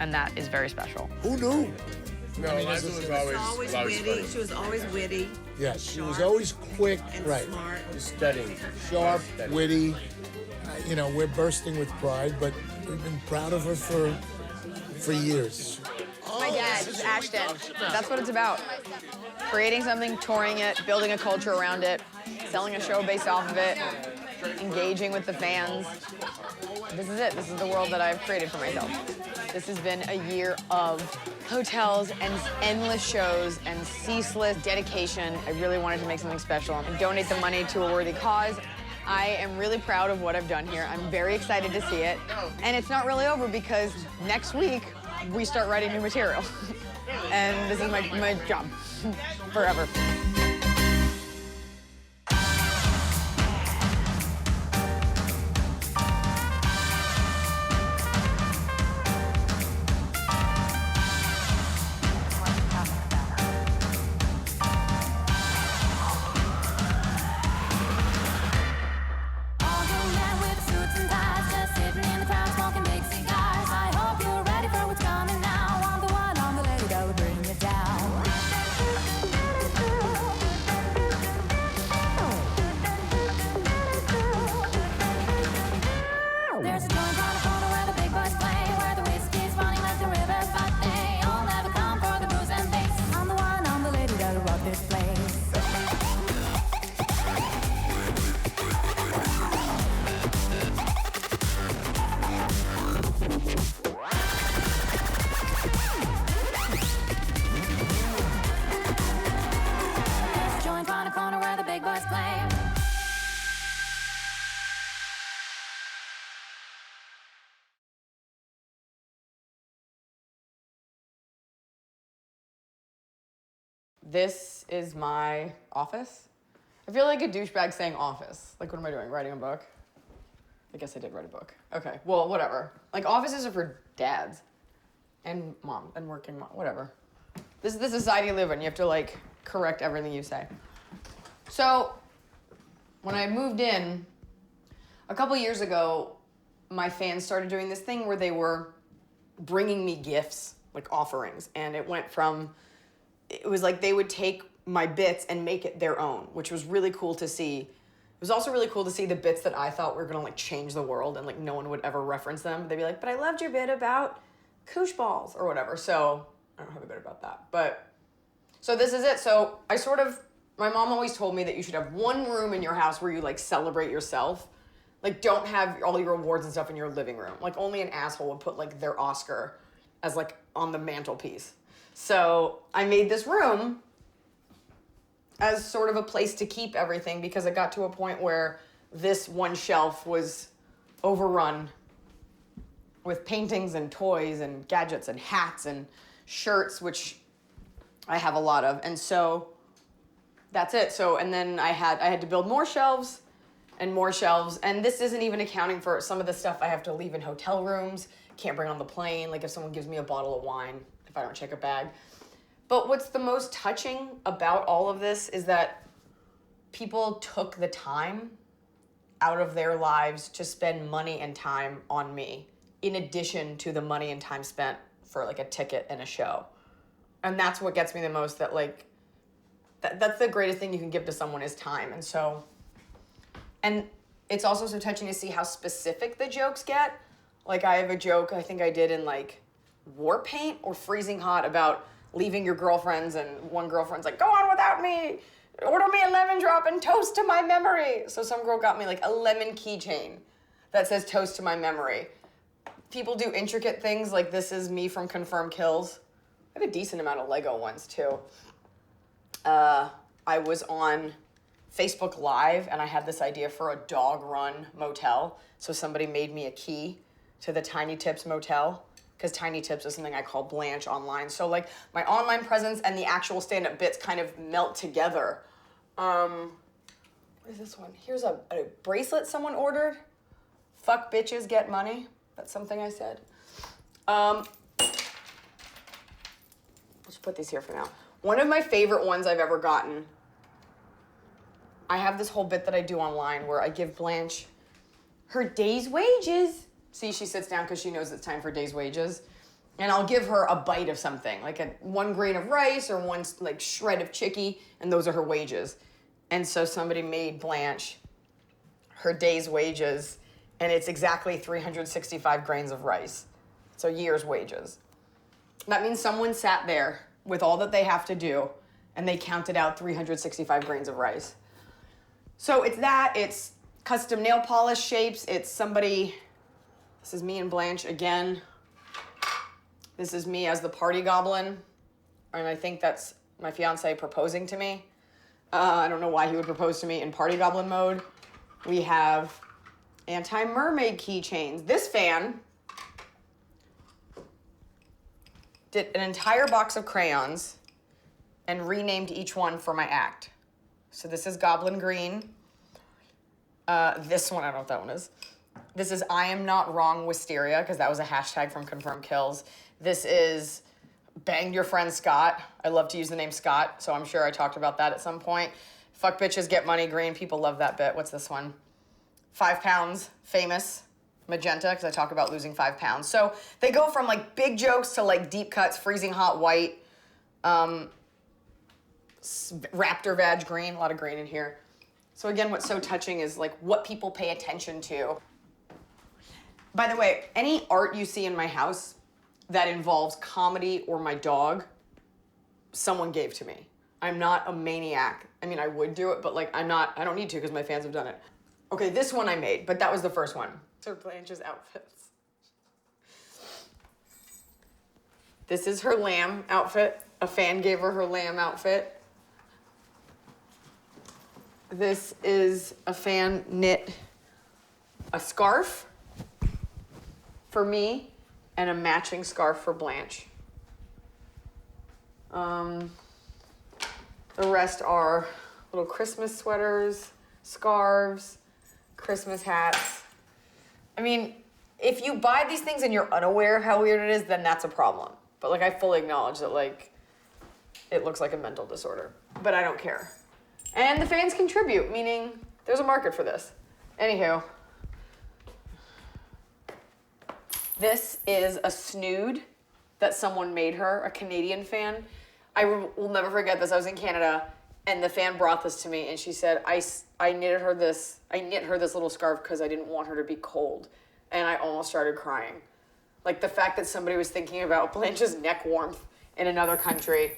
And that is very special. Who knew? No, I mean, Eliza was always witty. She was always witty. Yes, she was always quick, and right. smart. studying. Sharp, witty. You know, we're bursting with pride, but we've been proud of her for years. My dad, this is Ashton. That's what it's about. Creating something, touring it, building a culture around it, selling a show based off of it, engaging with the fans. This is it. This is the world that I've created for myself. This has been a year of hotels and endless shows and ceaseless dedication. I really wanted to make something special and donate the money to a worthy cause. I am really proud of what I've done here. I'm very excited to see it. And it's not really over because next week, we start writing new material. And this is my job forever. This is my office. I feel like a douchebag saying office. Like, what am I doing? Writing a book? I guess I did write a book. Okay, well, whatever. Like, offices are for dads and mom and working mom, whatever. This is the society you live in. You have to, like, correct everything you say. So, when I moved in, a couple years ago, my fans started doing this thing where they were bringing me gifts, like offerings. And it went from, it was like they would take my bits and make it their own, which was really cool to see. It was also really cool to see the bits that I thought were gonna like change the world and like no one would ever reference them. They'd be like, but I loved your bit about koosh balls or whatever. So I don't have a bit about that, but so this is it. So my mom always told me that you should have one room in your house where you like celebrate yourself. Like don't have all your awards and stuff in your living room. Like only an asshole would put like their Oscar as like on the mantelpiece. So I made this room as sort of a place to keep everything because it got to a point where this one shelf was overrun with paintings and toys and gadgets and hats and shirts, which I have a lot of. And so that's it. So, and then I had to build more shelves and more shelves. And this isn't even accounting for some of the stuff I have to leave in hotel rooms, can't bring on the plane. Like if someone gives me a bottle of wine, if I don't check a bag. But what's the most touching about all of this is that people took the time out of their lives to spend money and time on me, in addition to the money and time spent for like a ticket and a show. And that's what gets me the most, that like, that's the greatest thing you can give to someone is time. And so, and it's also so touching to see how specific the jokes get. Like I have a joke I think I did in like War Paint or Freezing Hot about leaving your girlfriends, and one girlfriend's like, go on without me, order me a lemon drop and toast to my memory. So some girl got me like a lemon keychain that says toast to my memory. People do intricate things like this is me from Confirmed Kills. I have a decent amount of Lego ones too. I was on Facebook Live and I had this idea for a dog run motel. So somebody made me a key to the Tiny Tips motel, because Tiny Tips is something I call Blanche online. So like my online presence and the actual stand-up bits kind of melt together. What is this one? Here's a bracelet someone ordered. Fuck bitches, get money. That's something I said. Let's put these here for now. One of my favorite ones I've ever gotten, I have this whole bit that I do online where I give Blanche her day's wages. See, she sits down because she knows it's time for day's wages. And I'll give her a bite of something, like one grain of rice or one like shred of chicky, and those are her wages. And so somebody made Blanche her day's wages, and it's exactly 365 grains of rice. So year's wages. That means someone sat there with all that they have to do, and they counted out 365 grains of rice. So it's that, it's custom nail polish shapes, it's somebody. This is me and Blanche again. This is me as the party goblin. And I think that's my fiance proposing to me. I don't know why he would propose to me in party goblin mode. We have anti-mermaid keychains. This fan did an entire box of crayons and renamed each one for my act. So this is Goblin Green. This one, I don't know what that one is. This is I Am Not Wrong Wisteria, because that was a hashtag from Confirmed Kills. This is Banged Your Friend Scott. I love to use the name Scott, so I'm sure I talked about that at some point. Fuck bitches, get money, green. People love that bit. What's this one? 5 pounds, famous, magenta, because I talk about losing 5 pounds. So they go from like big jokes to like deep cuts, freezing hot white, raptor vag green, a lot of green in here. So again, what's so touching is like what people pay attention to. By the way, any art you see in my house that involves comedy or my dog, someone gave to me. I'm not a maniac. I mean, I would do it, but like I don't need to because my fans have done it. Okay, this one I made, but that was the first one. So Blanche's outfits. This is her lamb outfit. A fan gave her her lamb outfit. This is a fan knit a scarf for me and a matching scarf for Blanche. The rest are little Christmas sweaters, scarves, Christmas hats. I mean, if you buy these things and you're unaware of how weird it is, then that's a problem. But like, I fully acknowledge that like, it looks like a mental disorder, but I don't care. And the fans contribute, meaning there's a market for this. Anywho, this is a snood that someone made her, a Canadian fan. I will never forget this. I was in Canada, and the fan brought this to me, and she said, I knit her this little scarf because I didn't want her to be cold. And I almost started crying. Like, the fact that somebody was thinking about Blanche's neck warmth in another country.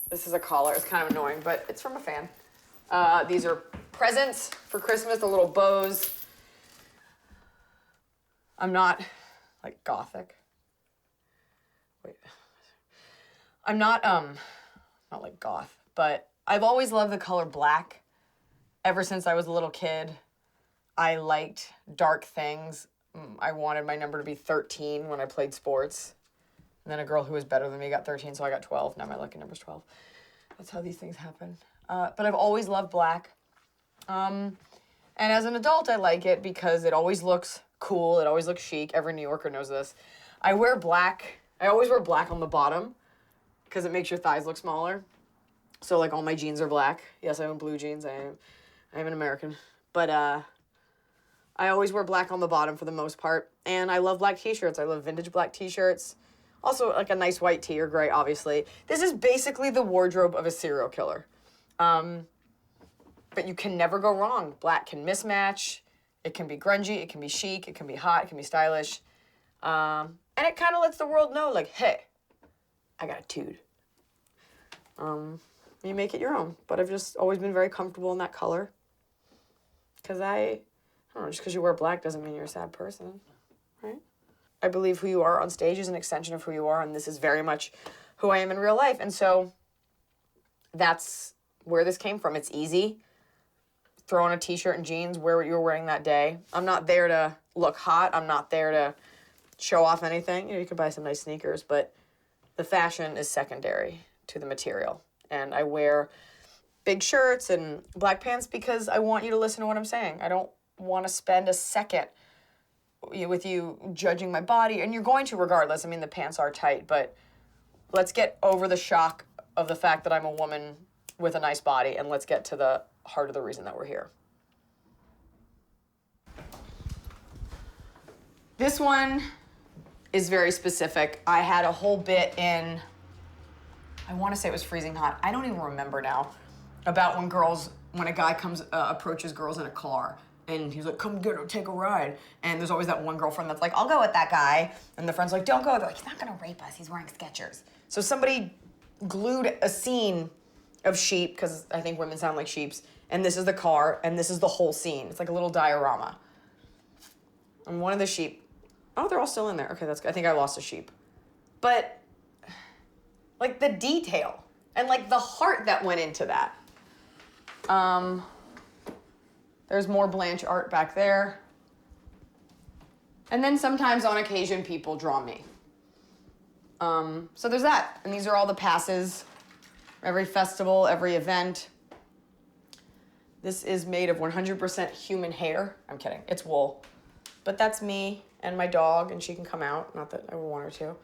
This is a collar. It's kind of annoying, but it's from a fan. These are presents for Christmas, the little bows. I'm not, like, gothic. Wait. I'm not like goth, but I've always loved the color black. Ever since I was a little kid, I liked dark things. I wanted my number to be 13 when I played sports. And then a girl who was better than me got 13, so I got 12. Now my lucky number's 12. That's how these things happen. But I've always loved black. And as an adult, I like it because it always looks cool. It always looks chic. Every New Yorker knows this. I wear black. I always wear black on the bottom because it makes your thighs look smaller. So like all my jeans are black. Yes, I own blue jeans. I am an American. But I always wear black on the bottom for the most part. And I love black t-shirts. I love vintage black t-shirts. Also like a nice white tee or gray, obviously. This is basically the wardrobe of a serial killer. But you can never go wrong. Black can mismatch. It can be grungy. It can be chic. It can be hot. It can be stylish. And it kind of lets the world know, like, hey, I got a tude. You make it your own. But I've just always been very comfortable in that color. Because I don't know, just because you wear black doesn't mean you're a sad person, right? I believe who you are on stage is an extension of who you are, and this is very much who I am in real life. And so that's where this came from. It's easy. Throw on a t-shirt and jeans, wear what you were wearing that day. I'm not there to look hot. I'm not there to show off anything. You know, you could buy some nice sneakers, but the fashion is secondary to the material. And I wear big shirts and black pants because I want you to listen to what I'm saying. I don't want to spend a second with you judging my body, and you're going to regardless. I mean, the pants are tight, but let's get over the shock of the fact that I'm a woman with a nice body, and let's get to the heart of the reason that we're here. This one is very specific. I had a whole bit in, I want to say it was Freezing Hot. I don't even remember now, about when a guy approaches girls in a car, and he's like, come take a ride. And there's always that one girlfriend that's like, I'll go with that guy. And the friend's like, don't go. They're like, he's not gonna rape us. He's wearing Skechers. So somebody glued a scene of sheep, because I think women sound like sheeps, and this is the car, and this is the whole scene. It's like a little diorama. And one of the sheep, oh, they're all still in there. Okay, that's good. I think I lost a sheep. But like the detail and like the heart that went into that. There's more Blanche art back there. And then sometimes on occasion people draw me. So there's that. And these are all the passes. Every festival, every event. This is made of 100% human hair. I'm kidding, it's wool. But that's me and my dog, and she can come out, not that I would want her to.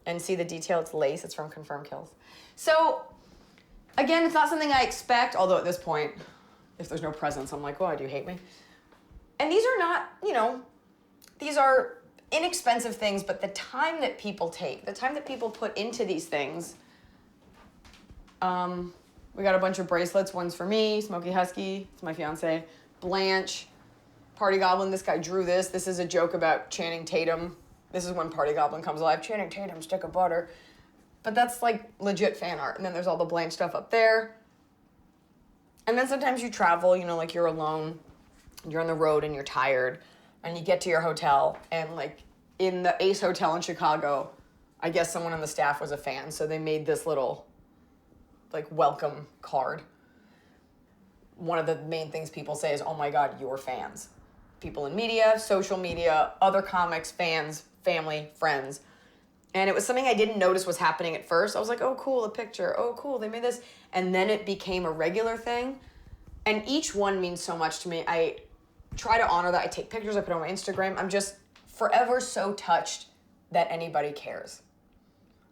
And see the detail, it's lace, it's from Confirmed Kills. So, again, it's not something I expect, although at this point, if there's no presents, I'm like, oh, do you hate me? And these are not, these are inexpensive things, but the time that people take, the time that people put into these things, we got a bunch of bracelets. One's for me, Smokey Husky, it's my fiance. Blanche, Party Goblin, this guy drew this. This is a joke about Channing Tatum. This is when Party Goblin comes alive. Channing Tatum, stick of butter. But that's like legit fan art. And then there's all the Blanche stuff up there. And then sometimes you travel, like you're alone, you're on the road and you're tired, and you get to your hotel, and like in the Ace Hotel in Chicago, I guess someone on the staff was a fan, so they made this little like welcome card. One of the main things people say is, oh my God, you're fans. People in media, social media, other comics, fans, family, friends. And it was something I didn't notice was happening at first. I was like, oh, cool, a picture. Oh, cool, they made this. And then it became a regular thing. And each one means so much to me. I try to honor that. I take pictures, I put it on my Instagram. I'm just forever so touched that anybody cares.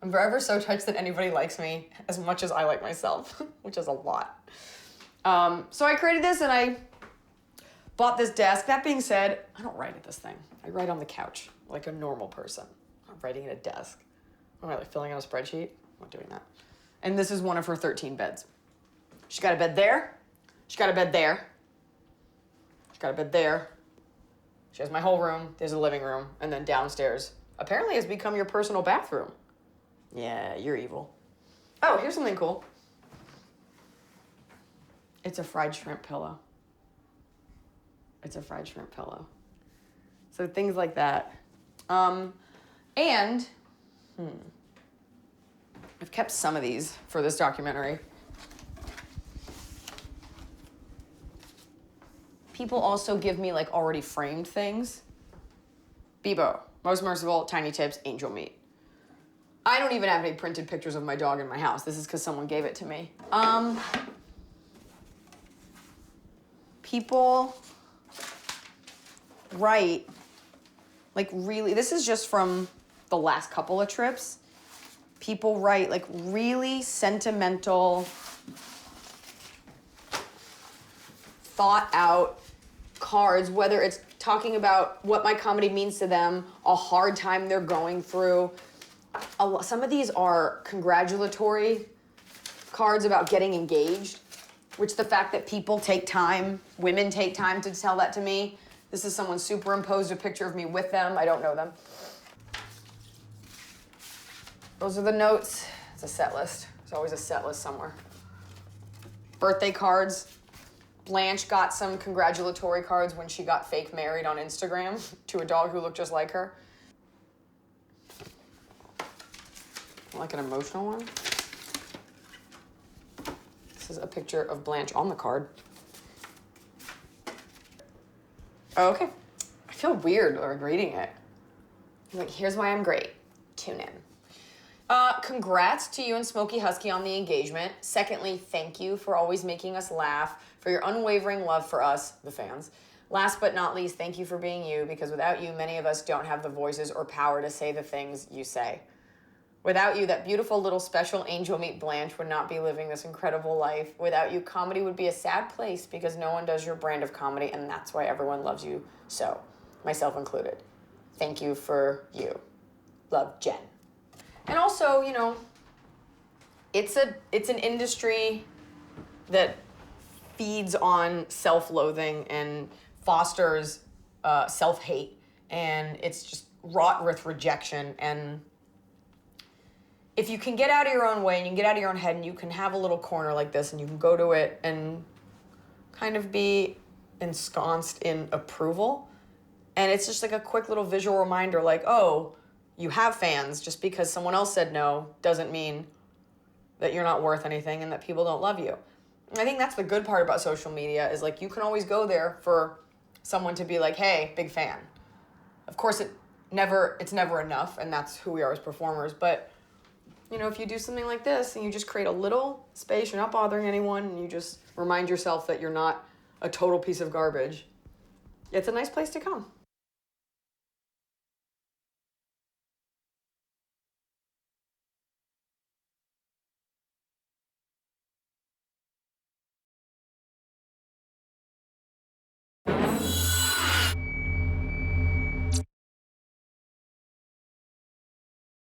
I'm forever so touched that anybody likes me as much as I like myself, which is a lot. So I created this and I bought this desk. That being said, I don't write at this thing. I write on the couch like a normal person. I'm writing at a desk. I'm like filling out a spreadsheet. I'm not doing that. And this is one of her 13 beds. She's got a bed there. She's got a bed there. She's got a bed there. She has my whole room. There's a living room. And then downstairs apparently has become your personal bathroom. Yeah, you're evil. Oh, here's something cool. It's a fried shrimp pillow. It's a fried shrimp pillow. So things like that. And I've kept some of these for this documentary. People also give me like already framed things. Bebo, most merciful, tiny tips, angel meat. I don't even have any printed pictures of my dog in my house. This is because someone gave it to me. People write, like really, this is just from the last couple of trips. People write like really sentimental, thought out cards, whether it's talking about what my comedy means to them, a hard time they're going through. Some of these are congratulatory cards about getting engaged, which the fact that people take time, women take time to tell that to me. This is someone superimposed a picture of me with them. I don't know them. Those are the notes. It's a set list. There's always a set list somewhere. Birthday cards. Blanche got some congratulatory cards when she got fake married on Instagram to a dog who looked just like her. Like an emotional one. This is a picture of Blanche on the card. Oh, okay. I feel weird reading it. Like, here's why I'm great. Tune in. Congrats to you and Smokey Husky on the engagement. Secondly, thank you for always making us laugh, for your unwavering love for us, the fans. Last but not least, thank you for being you, because without you, many of us don't have the voices or power to say the things you say. Without you, that beautiful little special angel meat Blanche would not be living this incredible life. Without you, comedy would be a sad place because no one does your brand of comedy, and that's why everyone loves you so, myself included. Thank you for you. Love, Jen. And also, you know, it's an industry that feeds on self-loathing and fosters self-hate, and it's just wrought with rejection. And if you can get out of your own way and you can get out of your own head and you can have a little corner like this and you can go to it and kind of be ensconced in approval, and it's just like a quick little visual reminder like, oh, you have fans. Just because someone else said no doesn't mean that you're not worth anything and that people don't love you. And I think that's the good part about social media is like you can always go there for someone to be like, hey, big fan. Of course, it's never enough, and that's who we are as performers, but you know, if you do something like this and you just create a little space, you're not bothering anyone, and you just remind yourself that you're not a total piece of garbage, it's a nice place to come.